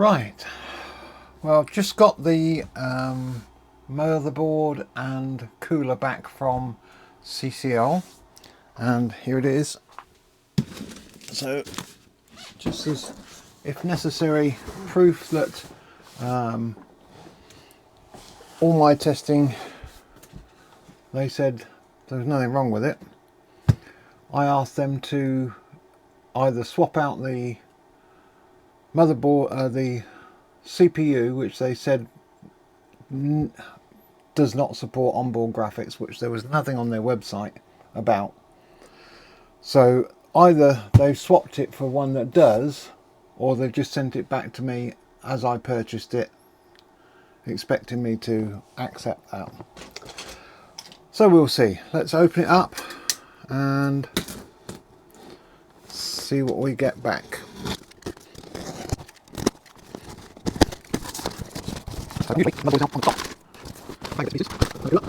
Right, well, I've just got the motherboard and cooler back from CCL, and here it is. So just as, if necessary, proof that all my testing, they said there was nothing wrong with it. I asked them to either swap out the motherboard, the CPU, which they said does not support onboard graphics, which there was nothing on their website about. So either they've swapped it for one that does, or they've just sent it back to me as I purchased it, expecting me to accept that. So we'll see. Let's open it up and see what we get back. So usually motherboard is on top. Bang it to pieces. Open it up.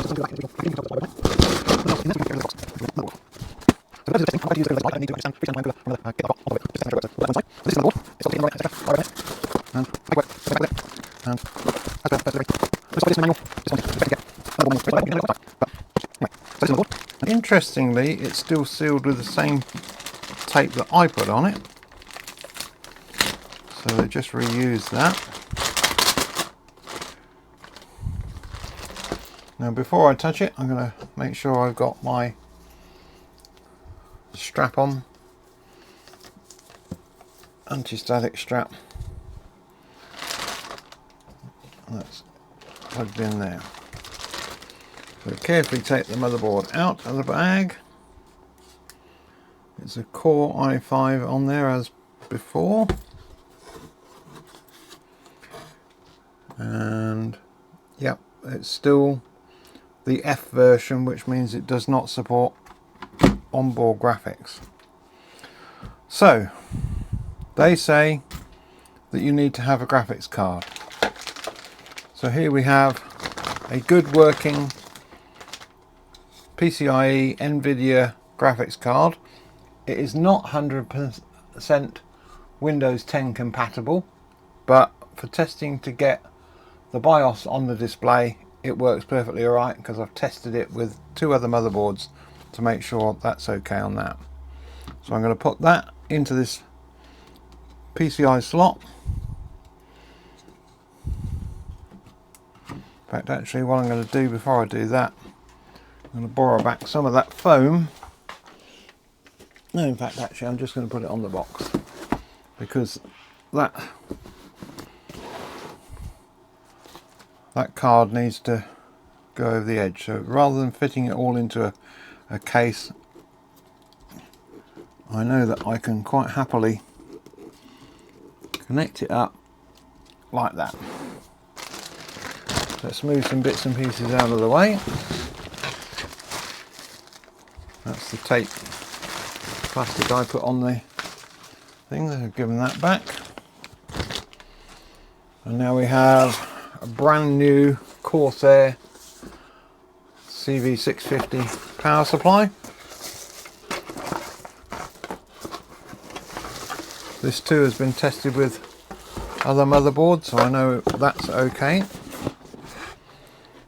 Something like that. I can so the testing, I'm going to use the light. I need to understand which one I'm going to get off of it. Just to make sure it's one side. So this is the motherboard. It's got the right, etc. And back work there. And that's the ready. This is the manual. This one is better to get. Motherboard manual. But anyway, so this is the motherboard. And interestingly, it's still sealed with the same tape that I put on it. So they just reused that. Now before I touch it, I'm going to make sure I've got my strap on, anti-static strap, that's plugged in there. So carefully take the motherboard out of the bag. It's a Core i5 on there as before, and yep, it's still the F version, which means it does not support onboard graphics. So they say that you need to have a graphics card. So here we have a good working PCIe NVIDIA graphics card. It is not 100% Windows 10 compatible, but for testing to get the BIOS on the display, it works perfectly alright, because I've tested it with two other motherboards to make sure that's okay on that. So I'm going to put that into this PCI slot. In fact, actually what I'm going to do before I do that, I'm going to borrow back some of that foam. No, in fact, actually I'm just going to put it on the box, because that card needs to go over the edge. So rather than fitting it all into a case, I know that I can quite happily connect it up like that. Let's move some bits and pieces out of the way. That's the tape plastic I put on the thing. I've given that back, and now we have a brand new Corsair CV650 power supply. This too has been tested with other motherboards, so I know that's okay.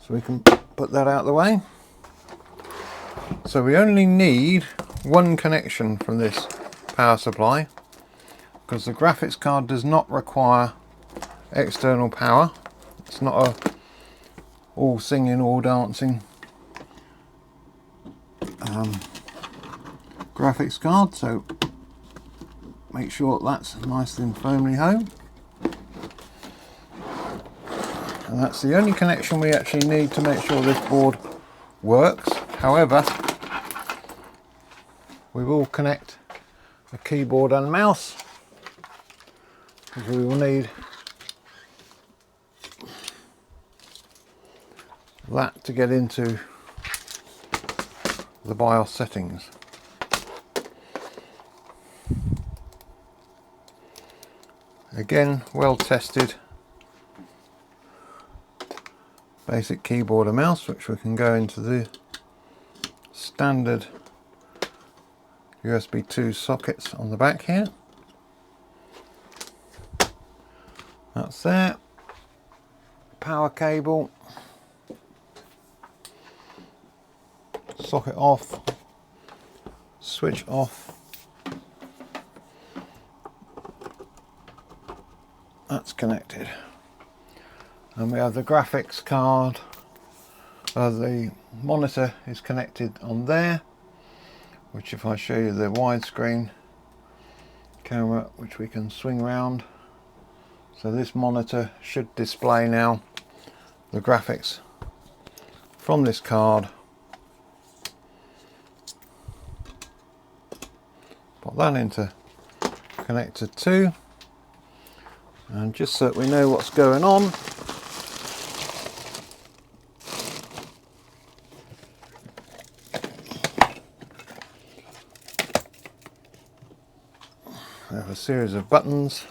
So we can put that out of the way. So we only need one connection from this power supply, because the graphics card does not require external power. It's not a all singing, all dancing graphics card, so make sure that's nice and firmly home. And that's the only connection we actually need to make sure this board works. However, we will connect a keyboard and mouse, because we will need that to get into the BIOS settings. Again, well tested basic keyboard and mouse, which we can go into the standard USB 2 sockets on the back here. That's there. Power cable. Socket off. Switch off. That's connected. And we have the graphics card. The monitor is connected on there, which if I show you the widescreen camera, which we can swing round. So this monitor should display now the graphics from this card. Put that into connector 2, and just so that we know what's going on, we have a series of buttons.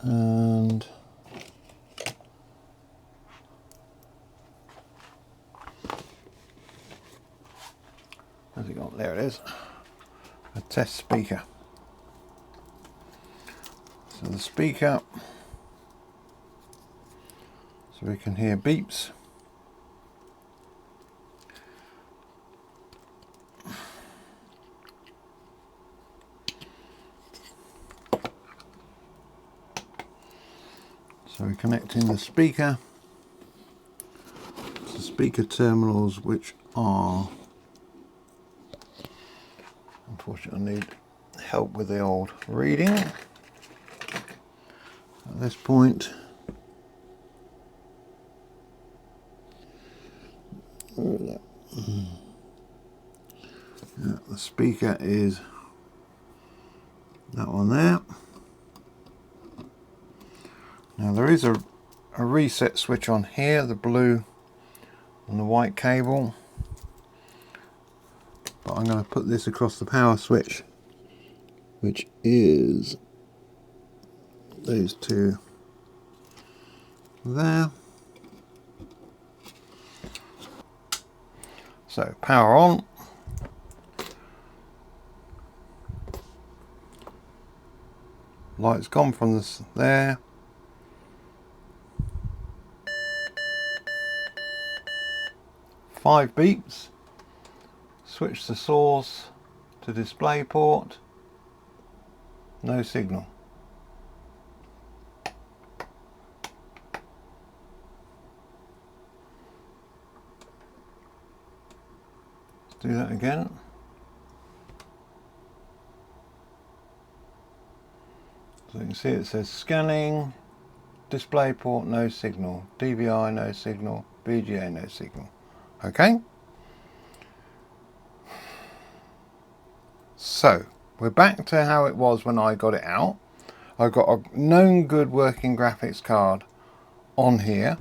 And where's it gone? There it is. A test speaker. So the speaker, so we can hear beeps. So we're connecting the speaker to speaker terminals, which are, unfortunately I need help with the old reading. At this point, the speaker is that one there. Now there is a reset switch on here, the blue and the white cable, but I'm going to put this across the power switch, which is these two there. So power on. Light's gone from this there. Five beeps. Switch the source to display port. No signal. Let's do that again. So you can see it says scanning, display port, no signal, DVI, no signal, VGA, no signal. Okay, so we're back to how it was when I got it out. I've got a known good working graphics card on here,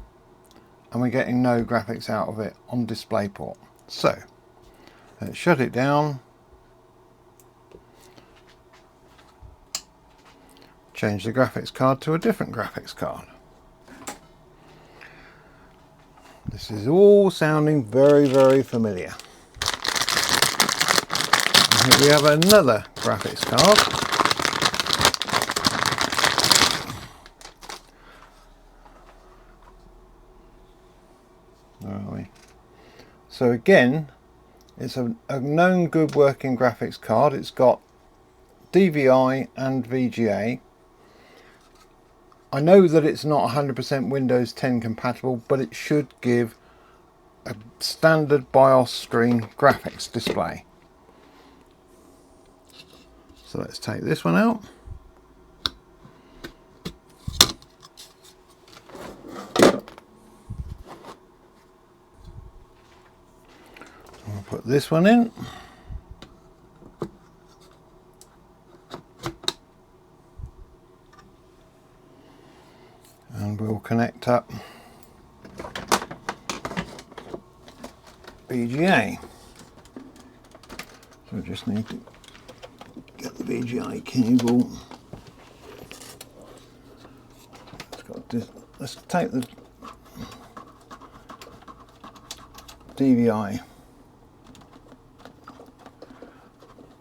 and we're getting no graphics out of it on DisplayPort. So let's shut it down, change the graphics card to a different graphics card. This is all sounding very, very familiar. And here we have another graphics card. Where are we? So again, it's a known good working graphics card. It's got DVI and VGA. I know that it's not 100% Windows 10 compatible, but it should give a standard BIOS screen graphics display. So let's take this one out. I'll put this one in. And we'll connect up VGA. So we just need to get the VGA cable. Let's take the DVI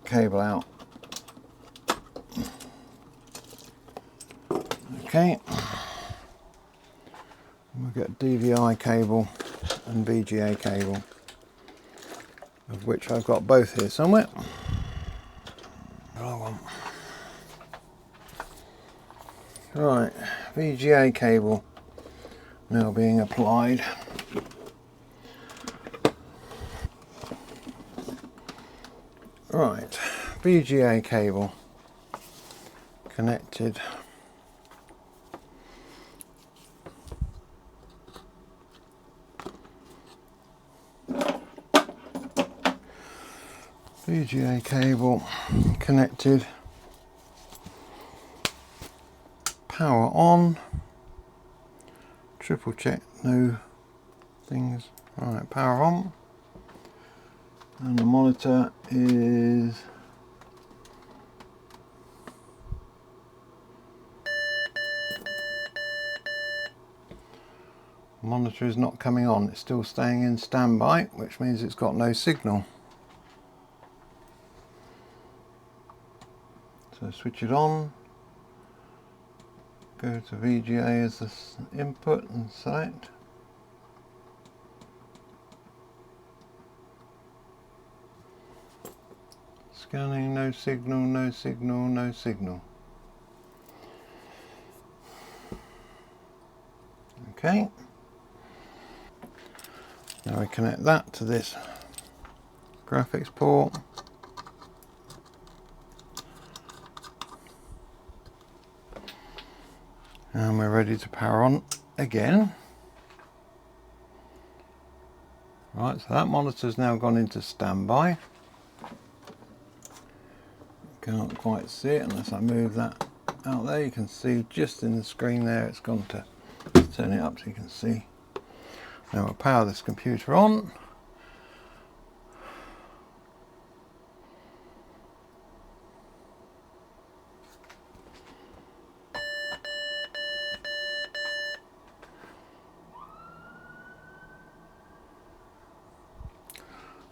cable out. Okay, we'll get DVI cable and VGA cable, of which I've got both here somewhere. Right, VGA cable now being applied. Right, VGA cable connected. VGA cable connected. Power on. Triple check no things. Right, power on. And the monitor is not coming on. It's still staying in standby, which means it's got no signal. So switch it on. Go to VGA as the input and select. Scanning, no signal, no signal, no signal. Okay. Now we connect that to this graphics port. And we're ready to power on again. Right, so that monitor's now gone into standby. Can't quite see it unless I move that out there. You can see just in the screen there it's gone to, turn it up so you can see. Now we'll power this computer on.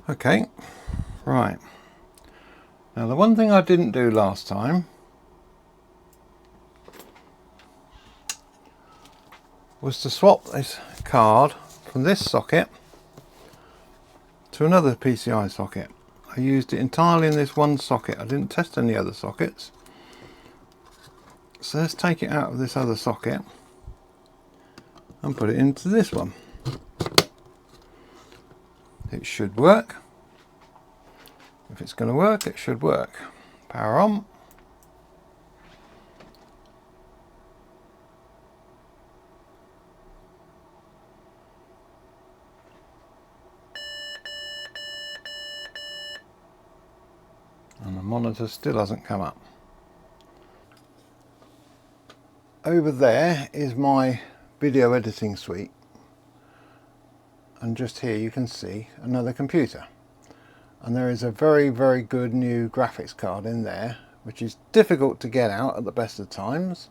Okay, right. Now the one thing I didn't do last time was to swap this card from this socket to another PCI socket. I used it entirely in this one socket. I didn't test any other sockets. So let's take it out of this other socket and put it into this one. It should work. If it's going to work, it should work. Power on. And the monitor still hasn't come up. Over there is my video editing suite. And just here you can see another computer. And there is a very, very good new graphics card in there, which is difficult to get out at the best of times.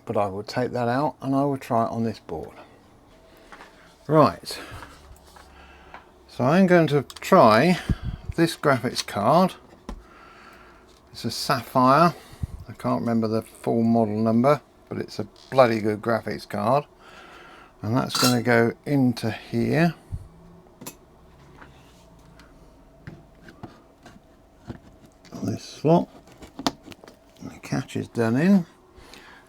But I will take that out and I will try it on this board. Right. So I'm going to try this graphics card. It's a Sapphire. I can't remember the full model number, but it's a bloody good graphics card. And that's going to go into here. This slot. And the catch is done in.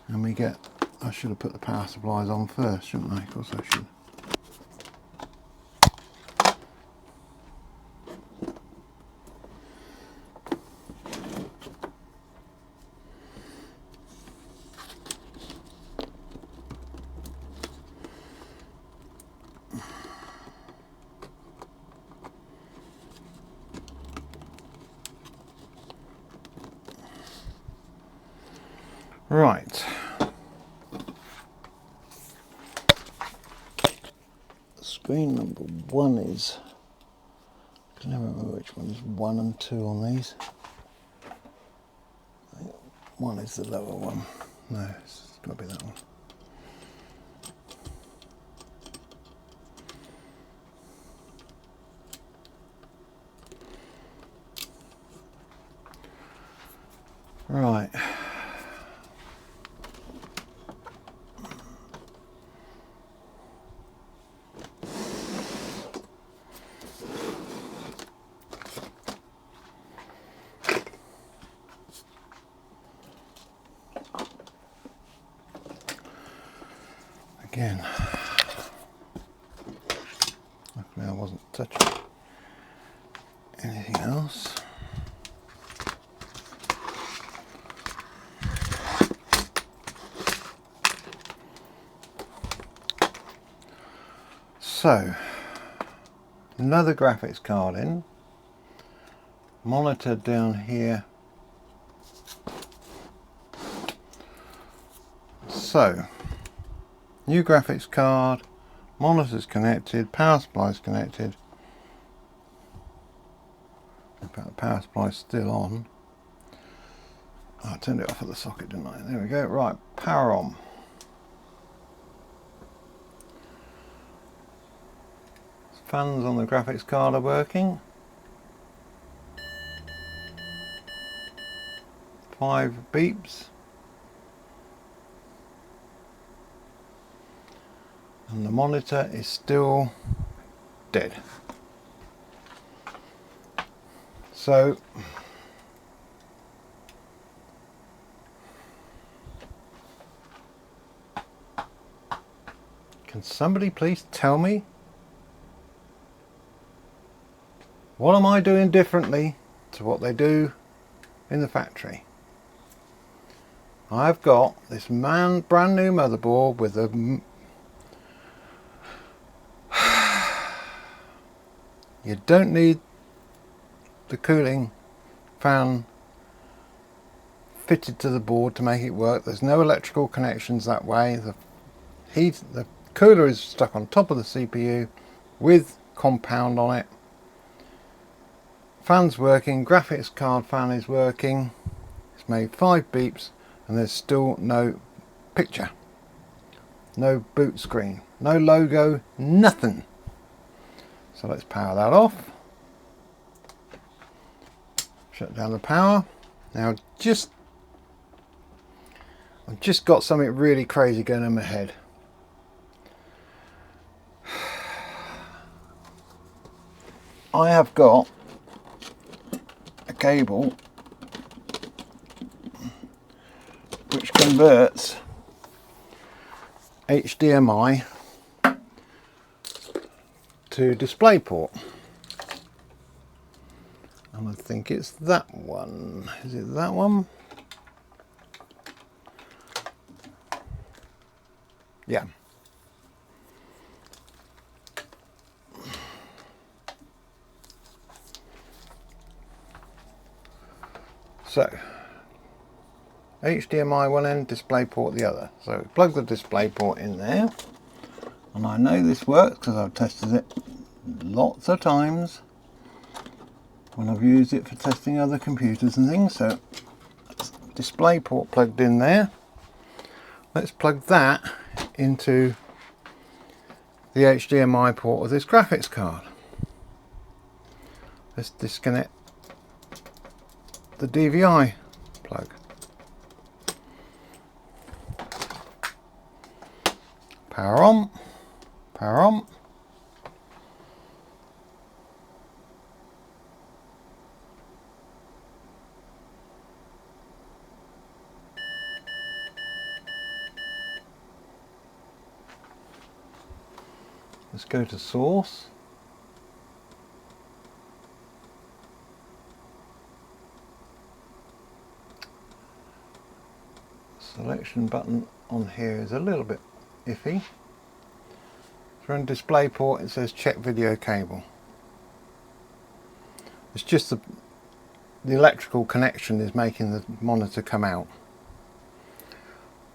And we get, I should have put the power supplies on first, shouldn't I? Of course I should. Right. Screen number 1 is, I can never remember which one is 1 and 2 on these. I think 1 is the lower one. No, it's got to be that one. Right. Again, luckily I wasn't touching anything else. So, another graphics card in, monitor down here. So, new graphics card, monitor's connected, power supply's connected. In fact, the power supply's still on. Oh, I turned it off at the socket, didn't I? There we go. Right, power on. Fans on the graphics card are working. 5 beeps. And the monitor is still dead. So can somebody please tell me, what am I doing differently to what they do in the factory? I've got this brand new motherboard with a you don't need the cooling fan fitted to the board to make it work. There's no electrical connections that way. The cooler is stuck on top of the CPU with compound on it. Fan's working, graphics card fan is working. It's made 5 beeps and there's still no picture, no boot screen, no logo, nothing. So let's power that off. Shut down the power. Now I've just got something really crazy going in my head. I have got a cable which converts HDMI to DisplayPort, and I think it's that one. Is it that one? Yeah. So HDMI one end, DisplayPort the other. So plug the DisplayPort in there, and I know this works because I've tested it lots of times when I've used it for testing other computers and things. So DisplayPort plugged in there. Let's plug that into the HDMI port of this graphics card. Let's disconnect the DVI plug. Power on, power on. Let's go to source. Selection button on here is a little bit iffy. So on DisplayPort it says check video cable. It's just the electrical connection is making the monitor come out.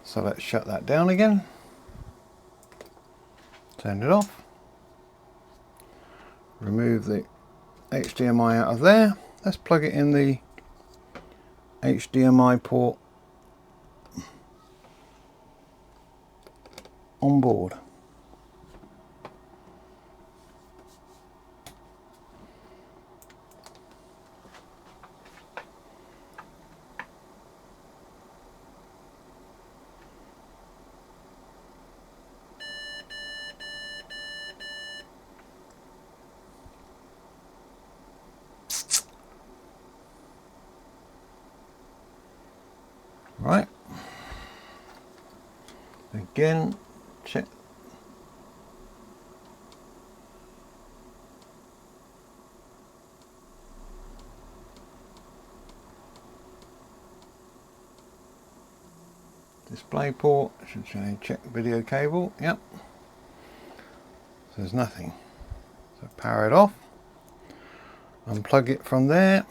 So let's shut that down again. Turn it off. Remove the HDMI out of there. Let's plug it in the HDMI port on board. Right. Again, check. Display port, should say check video cable, yep. So there's nothing. So power it off, unplug it from there.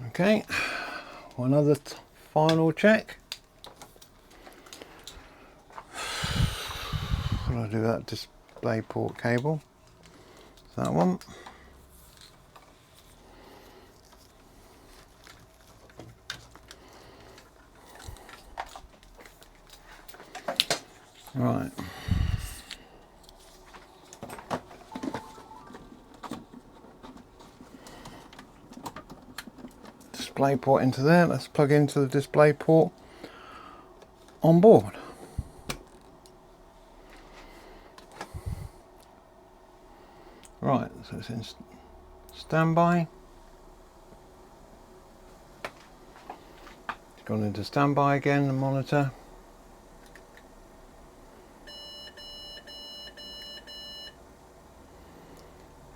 Okay, one other final check. What do I do with that display port cable? That one. Right. Display port into there. Let's plug into the display port on board. Right, so it's in standby. It's gone into standby again, the monitor.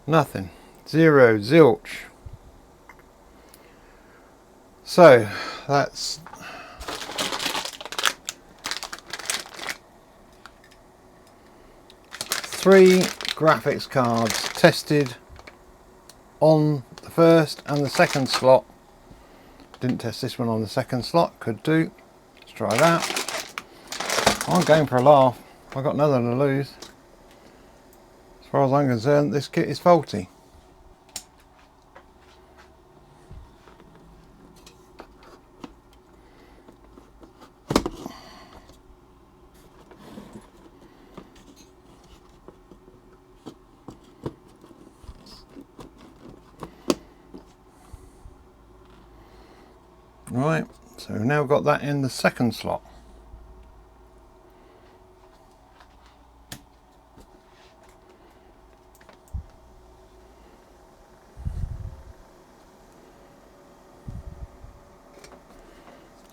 Nothing. Zero, zilch. So that's three graphics cards tested on the first and the second slot. Didn't test this one on the second slot, could do. Let's try that. I'm going for a laugh. I've got nothing to lose. As far as I'm concerned, this kit is faulty. Right, so we've now got that in the second slot.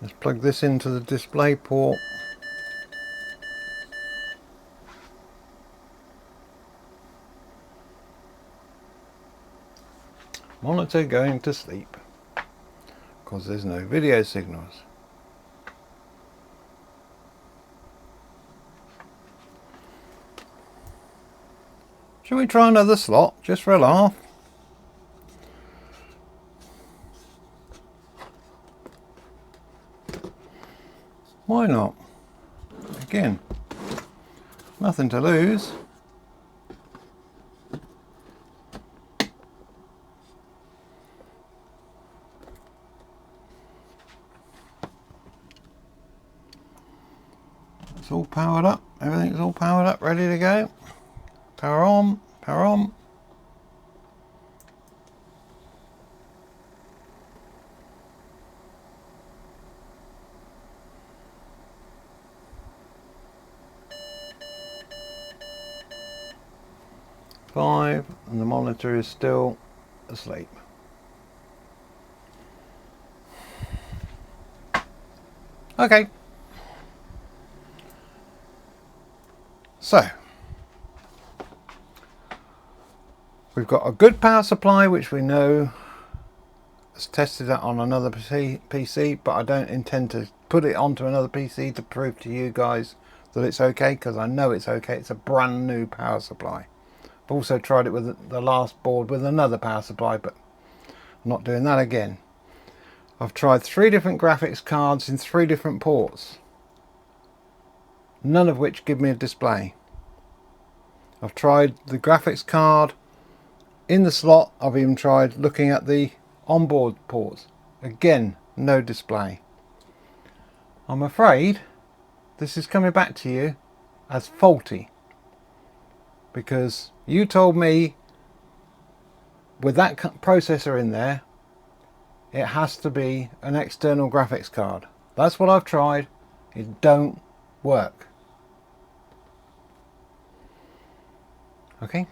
Let's plug this into the display port. Monitor going to sleep because there's no video signals. Shall we try another slot just for a laugh? Why not? Again, nothing to lose. It's all powered up. Everything's all powered up, ready to go. Power on, power on. Five, and the monitor is still asleep. Okay. So, we've got a good power supply, which we know has tested that on another PC, but I don't intend to put it onto another PC to prove to you guys that it's okay, because I know it's okay. It's a brand new power supply. I've also tried it with the last board with another power supply, but I'm not doing that again. I've tried 3 different graphics cards in 3 different ports, none of which give me a display. I've tried the graphics card in the slot. I've even tried looking at the onboard ports. Again, no display. I'm afraid this is coming back to you as faulty, because you told me with that processor in there it has to be an external graphics card. That's what I've tried. It don't work. Okay.